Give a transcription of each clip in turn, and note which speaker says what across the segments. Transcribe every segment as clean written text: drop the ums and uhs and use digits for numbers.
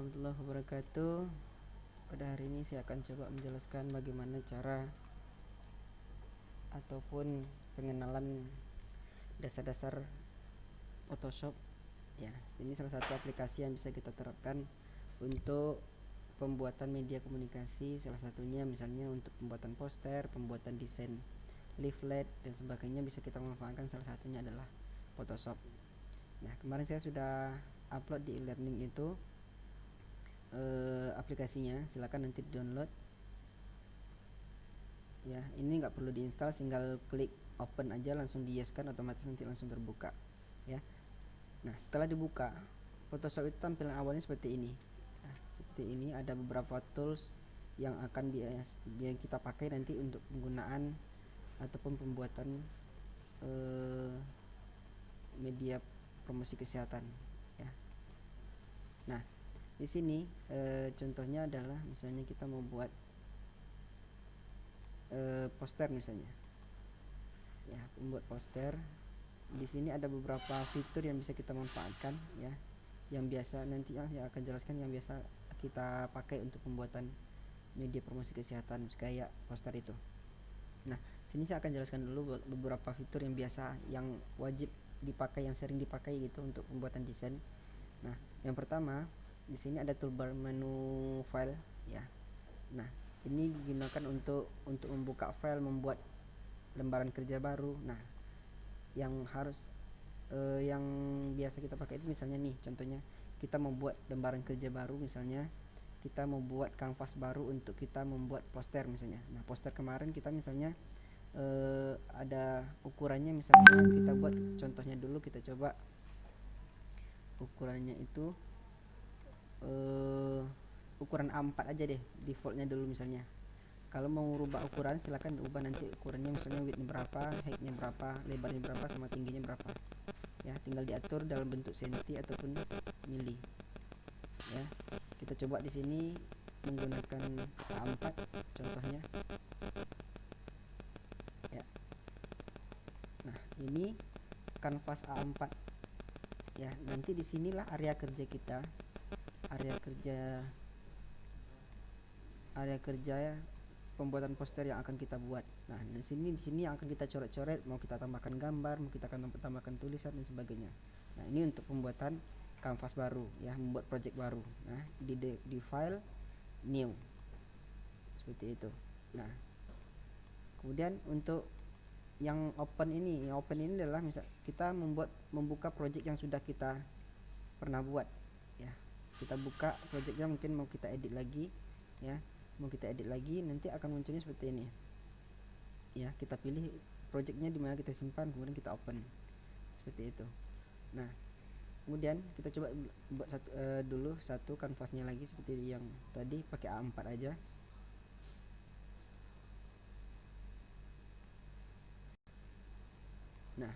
Speaker 1: warahmatullahi wabarakatuh. Pada hari ini saya akan coba menjelaskan bagaimana cara ataupun pengenalan dasar-dasar Photoshop. Ya, ini salah satu aplikasi yang bisa kita terapkan untuk pembuatan media komunikasi. Salah satunya misalnya untuk pembuatan poster, pembuatan desain leaflet dan sebagainya, bisa kita manfaatkan. Salah satunya adalah Photoshop. Nah, kemarin saya sudah upload di e-learning itu aplikasinya, silakan nanti download ya. Ini nggak perlu diinstal, tinggal klik open aja, langsung di yes kan, otomatis nanti langsung terbuka ya. Nah, setelah dibuka Photoshop itu tampilan awalnya seperti ini. Nah, seperti ini ada beberapa tools yang akan kita pakai nanti untuk penggunaan ataupun pembuatan media promosi kesehatan ya. Nah, di sini contohnya adalah misalnya kita mau buat poster misalnya ya, membuat poster. Di sini ada beberapa fitur yang bisa kita manfaatkan ya, yang biasa nanti saya akan jelaskan yang biasa kita pakai untuk pembuatan media promosi kesehatan kayak poster itu. Nah, sini saya akan jelaskan dulu beberapa fitur yang biasa, yang wajib dipakai, yang sering dipakai gitu untuk pembuatan desain. Nah, yang pertama di sini ada toolbar menu file ya. Nah, ini digunakan untuk membuka file, membuat lembaran kerja baru. Nah, yang yang biasa kita pakai itu misalnya nih, contohnya kita membuat lembaran kerja baru, misalnya kita membuat kanvas baru untuk kita membuat poster misalnya. Nah, poster kemarin kita misalnya ada ukurannya, misalnya kita buat contohnya dulu, kita coba ukurannya itu ukuran A4 aja deh, defaultnya dulu misalnya. Kalau mau rubah ukuran silahkan ubah nanti ukurannya, misalnya widthnya berapa, heightnya berapa, lebarnya berapa, sama tingginya berapa ya. Tinggal diatur dalam bentuk senti ataupun mili ya. Kita coba di sini menggunakan A4 contohnya ya. Nah, ini kanvas A4 ya. Nanti di sinilah area kerja kita, area kerja pembuatan poster yang akan kita buat. Nah, di sini yang akan kita coret-coret, mau kita tambahkan gambar, mau kita akan tambahkan tulisan dan sebagainya. Nah, ini untuk pembuatan kanvas baru ya, membuat project baru. Nah, di file new seperti itu. Nah, kemudian untuk yang open ini adalah misal kita membuka project yang sudah kita pernah buat ya. Kita buka projectnya, mungkin mau kita edit lagi ya, nanti akan munculnya seperti ini ya. Kita pilih projectnya di mana kita simpan, kemudian kita open seperti itu. Nah, kemudian kita coba buat satu kanvasnya lagi seperti yang tadi, pakai A4 aja. Nah,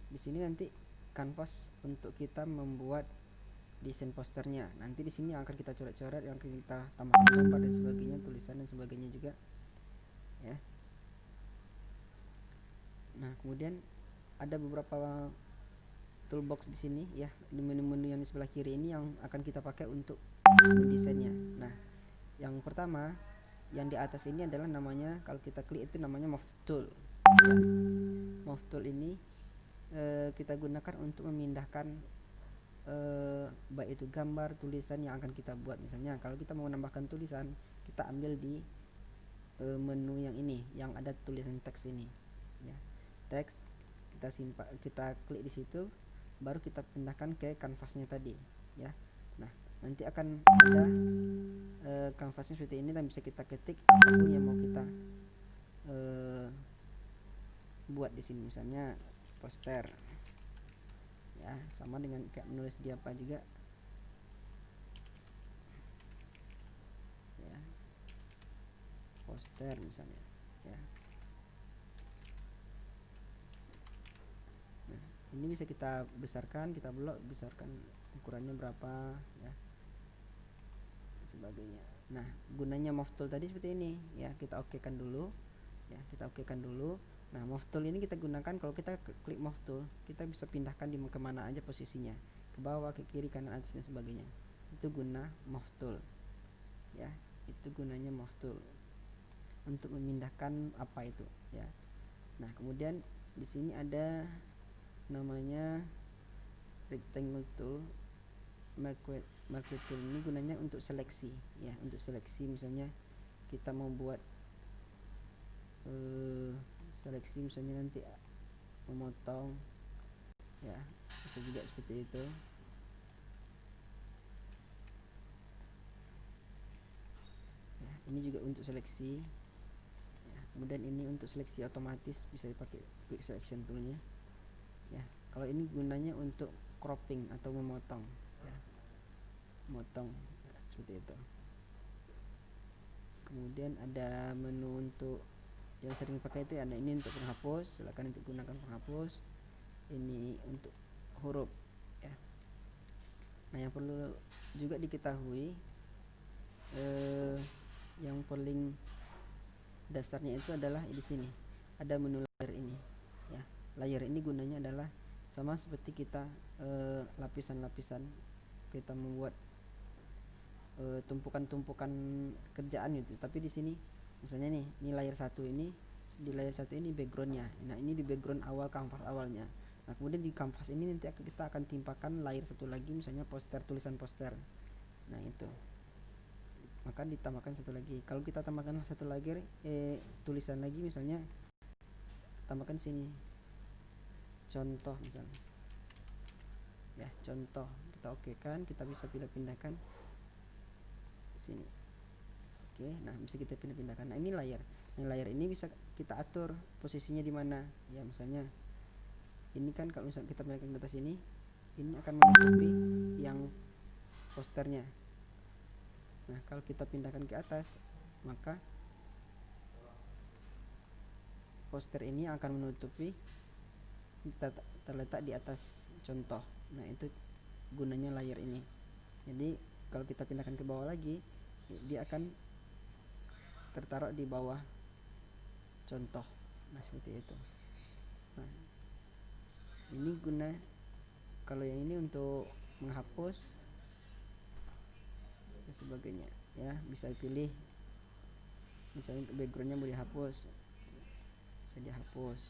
Speaker 1: di sini nanti kanvas untuk kita membuat desain posternya. Nanti di sini akan kita coret-coret, yang kita tambahkan gambar dan sebagainya, tulisan dan sebagainya juga ya. Nah, kemudian ada beberapa toolbox di sini ya, di menu-menu yang di sebelah kiri ini yang akan kita pakai untuk mendesainnya. Nah, yang pertama yang di atas ini adalah namanya, kalau kita klik itu namanya move tool ya. Move tool ini kita gunakan untuk memindahkan baik itu gambar, tulisan yang akan kita buat. Misalnya kalau kita mau menambahkan tulisan, kita ambil di menu yang ini yang ada tulisan teks ini ya. Teks kita klik di situ, baru kita pindahkan ke kanvasnya tadi ya. Nah, nanti akan ada kanvasnya seperti ini, dan bisa kita ketik apapun yang mau kita buat di sini, misalnya poster ya, sama dengan kayak menulis di apa juga ya, poster misalnya ya. Nah, ini bisa kita besarkan, kita besarkan ukurannya berapa ya, sebagainya. Nah, gunanya move tool tadi seperti ini ya. Kita okekan dulu ya, Nah, move tool ini kita gunakan kalau kita klik move tool, kita bisa pindahkan di kemana aja posisinya, ke bawah, ke kiri, kanan, atas dan sebagainya itu guna move tool ya, itu gunanya move tool untuk memindahkan apa itu ya. Nah kemudian di sini ada namanya rectangle tool. Marquee tool ini gunanya untuk seleksi ya, untuk seleksi misalnya kita mau buat seleksi misalnya nanti memotong ya, bisa juga seperti itu ya. Ini juga untuk seleksi ya. Kemudian ini untuk seleksi otomatis, bisa dipakai quick selection toolnya ya. Kalau ini gunanya untuk cropping atau memotong ya, memotong ya, seperti itu. Kemudian ada menu untuk yang sering dipakai itu ya, nah ini untuk penghapus, silakan untuk gunakan penghapus. Ini untuk huruf ya. Nah yang perlu juga diketahui yang paling dasarnya itu adalah di sini ada menu layer ini ya. Layer ini gunanya adalah sama seperti kita lapisan-lapisan kita membuat tumpukan-tumpukan kerjaan gitu. Tapi di sini misalnya nih, ini layer satu ini, di layer satu ini backgroundnya. Nah ini di background awal kanvas awalnya. Nah kemudian di kanvas ini nanti kita akan timpakan layer satu lagi, misalnya poster, tulisan poster. Nah itu, maka ditambahkan satu lagi. Kalau kita tambahkan satu lagi tulisan lagi, misalnya tambahkan sini contoh misalnya ya, contoh kita oke kan, kita bisa pindah-pindahkan sini. Oke, nah bisa kita pindah-pindahkan. Nah ini layar. Nah layar ini bisa kita atur posisinya di mana ya. Misalnya ini kan kalau misalnya kita pindahkan ke atas ini akan menutupi yang posternya. Nah kalau kita pindahkan ke atas, maka poster ini akan menutupi terletak di atas contoh. Nah itu gunanya layar ini. Jadi kalau kita pindahkan ke bawah lagi, dia akan tertaruh di bawah contoh. Nah seperti itu. Nah ini guna, kalau yang ini untuk menghapus dan sebagainya ya, bisa pilih misalnya untuk backgroundnya mau dihapus, bisa dihapus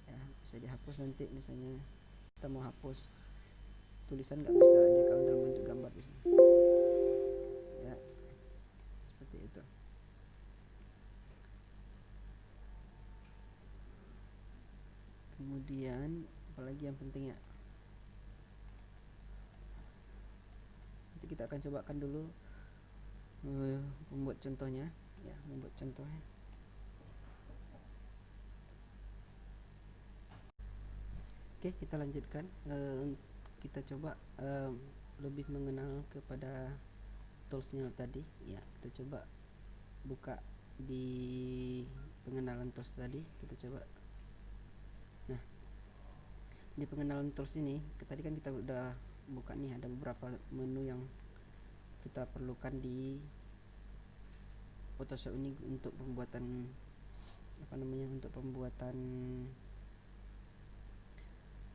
Speaker 1: ya, bisa dihapus. Nanti misalnya kita mau hapus tulisan nggak bisa, dia kalau dalam bentuk gambar bisa ya, seperti itu. Kemudian apalagi yang penting ya, nanti kita akan cobakan dulu membuat contohnya ya, membuat contohnya. Oke, kita lanjutkan. Kita coba lebih mengenal kepada toolsnya tadi ya. Kita coba buka di pengenalan tools tadi, kita coba. Nah di pengenalan tools ini tadi kan kita udah buka nih, ada beberapa menu yang kita perlukan di Photoshop ini untuk pembuatan untuk pembuatan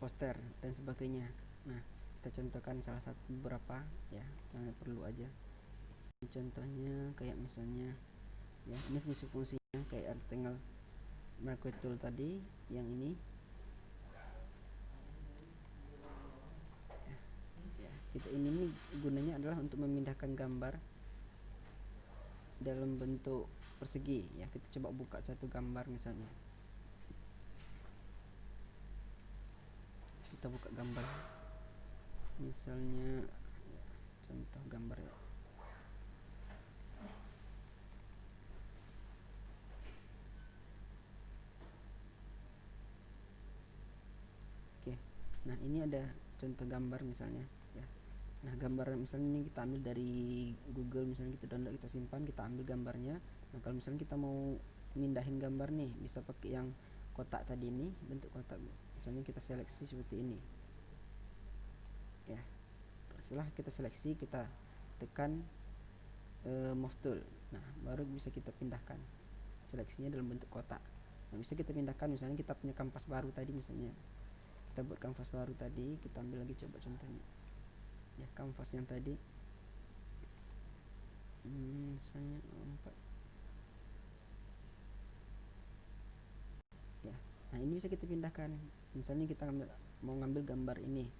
Speaker 1: poster dan sebagainya. Nah kita contohkan salah satu beberapa ya yang perlu aja. Contohnya kayak misalnya ya, ini fungsi-fungsinya kayak rectangle marquee tool tadi, yang ini ya, kita ini gunanya adalah untuk memindahkan gambar dalam bentuk persegi ya. Kita coba buka satu gambar, misalnya kita buka gambar, misalnya ya, contoh gambar ya. Oke, nah ini ada contoh gambar misalnya ya. Nah gambar misalnya ini kita ambil dari Google, misalnya kita download, kita simpan, kita ambil gambarnya. Nah kalau misalnya kita mau mindahin gambar nih, bisa pakai yang kotak tadi, ini bentuk kotak, misalnya kita seleksi seperti ini ya. Setelah kita seleksi, kita tekan move tool, nah baru bisa kita pindahkan seleksinya dalam bentuk kotak. Nah bisa kita pindahkan, misalnya kita punya kanvas baru tadi, misalnya kita buat kanvas baru tadi, kita ambil lagi coba contohnya ya, kanvas yang tadi misalnya 4 ya. Nah ini bisa kita pindahkan, misalnya kita mau ngambil gambar ini,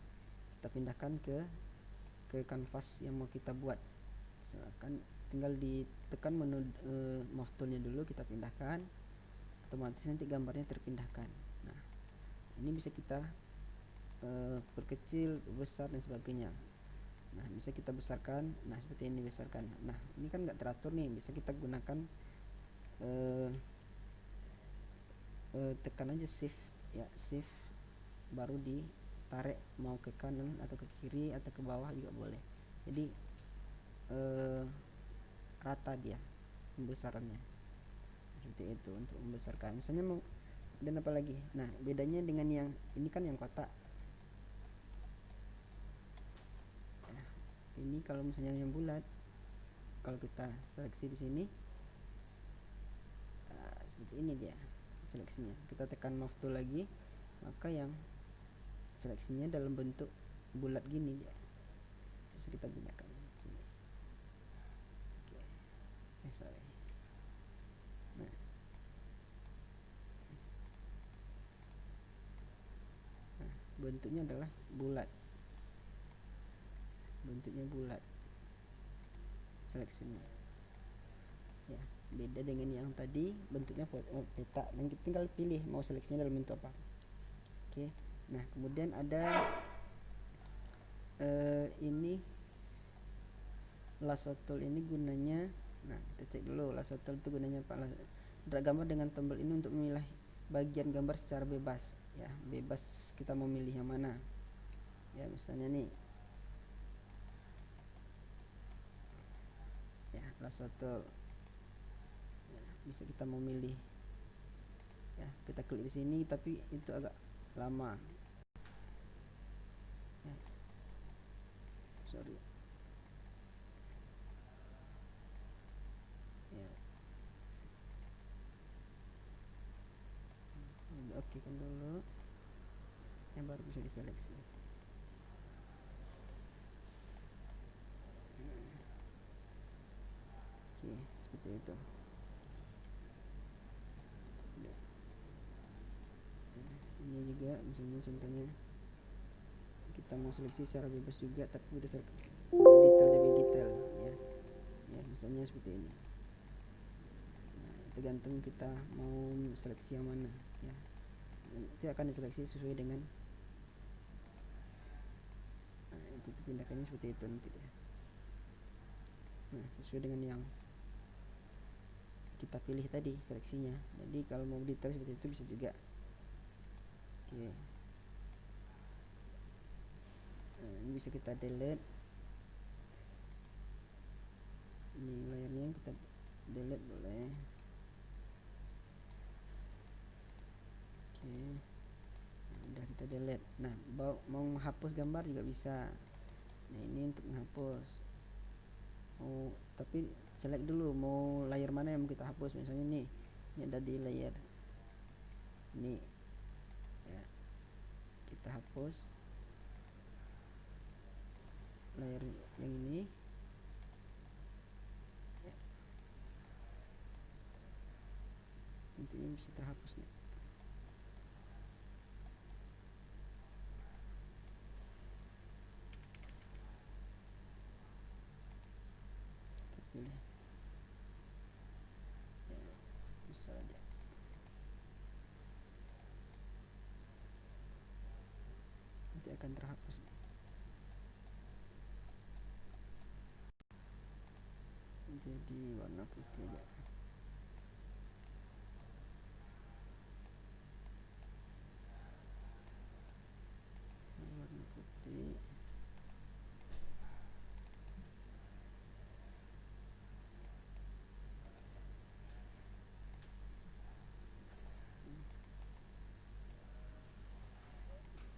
Speaker 1: kita pindahkan ke kanvas yang mau kita buat. Silakan tinggal ditekan menu mouse toolnya dulu, kita pindahkan, otomatis nanti gambarnya terpindahkan. Nah ini bisa kita perkecil, besar dan sebagainya. Nah bisa kita besarkan, nah seperti ini besarkan. Nah ini kan nggak teratur nih, bisa kita gunakan tekan aja shift ya, shift baru ditarik mau ke kanan atau ke kiri atau ke bawah juga boleh. Jadi rata dia pembesarannya seperti itu untuk membesarkan. Misalnya mau, dan apa lagi, nah bedanya dengan yang ini kan yang kotak. Nah, ini kalau misalnya yang bulat, kalau kita seleksi di sini seperti ini dia seleksinya. Kita tekan mouse tool lagi, maka yang seleksinya dalam bentuk bulat gini dia bisa kita gunakan sini. Sorry. Nah, bentuknya adalah bulat, bentuknya bulat seleksinya ya, beda dengan yang tadi bentuknya peta, dan kita tinggal pilih mau seleksinya dalam bentuk apa. Oke. Nah kemudian ada ini lasso tool ini gunanya, nah kita cek dulu lasso tool itu gunanya apa. Drag gambar dengan tombol ini untuk memilih bagian gambar secara bebas ya, bebas kita mau milih yang mana ya. Misalnya nih ya, lasso tool ya, bisa kita mau milih ya, kita klik di sini tapi itu agak lama ya. Sorry ya, oke kan dulu yang baru bisa diseleksi. Oke seperti itu. Ini juga misalnya contohnya kita mau seleksi secara bebas juga tapi berdasarkan detail demi detail ya. Ya misalnya seperti ini. Nah, tergantung kita mau seleksi yang mana ya. Nanti akan diseleksi sesuai dengan itu pindahkannya seperti itu nanti ya. Nah sesuai dengan yang kita pilih tadi seleksinya. Jadi kalau mau detail seperti itu bisa juga. Oke. Nah, ini bisa kita delete. Ini layarnya kita delete boleh. Oke. Nah, udah kita delete. Nah mau menghapus gambar juga bisa. Nah ini untuk menghapus. Tapi select dulu mau layer mana yang mau kita hapus. Misalnya ini ada di layer ini ya, kita hapus layer yang ini ya. Nanti ini bisa terhapus nih. Pilih ya, bisa aja. Nanti akan terhapus nih. Jadi warna putih ya. Warna putih.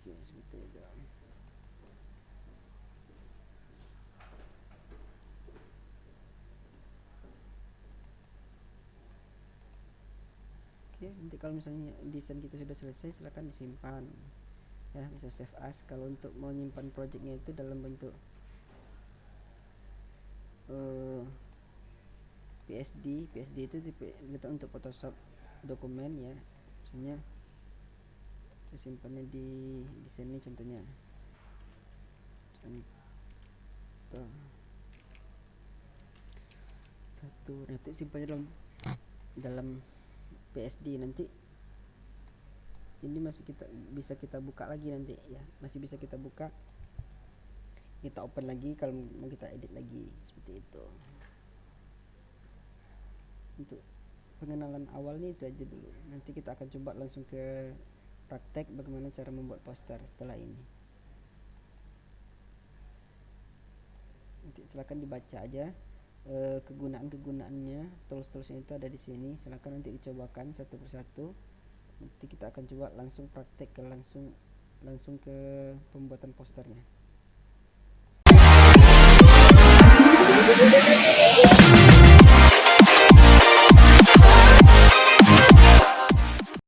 Speaker 1: Oke seperti itu. Oke, nanti kalau misalnya desain kita sudah selesai silahkan disimpan ya, bisa save as. Kalau untuk mau nyimpan projectnya itu dalam bentuk PSD itu kita untuk Photoshop dokumen ya, misalnya saya simpannya di sini contohnya, contoh satu, nanti simpannya dalam PSD. Nanti ini masih bisa kita buka lagi nanti ya, masih bisa kita buka, kita open lagi kalau mau kita edit lagi, seperti itu. Untuk pengenalan awalnya itu aja dulu, nanti kita akan coba langsung ke praktek bagaimana cara membuat poster setelah ini. Nanti silakan dibaca aja kegunaannya, tools-toolsnya itu ada di sini, silakan nanti dicobakan satu persatu. Nanti kita akan coba langsung praktek langsung ke pembuatan posternya.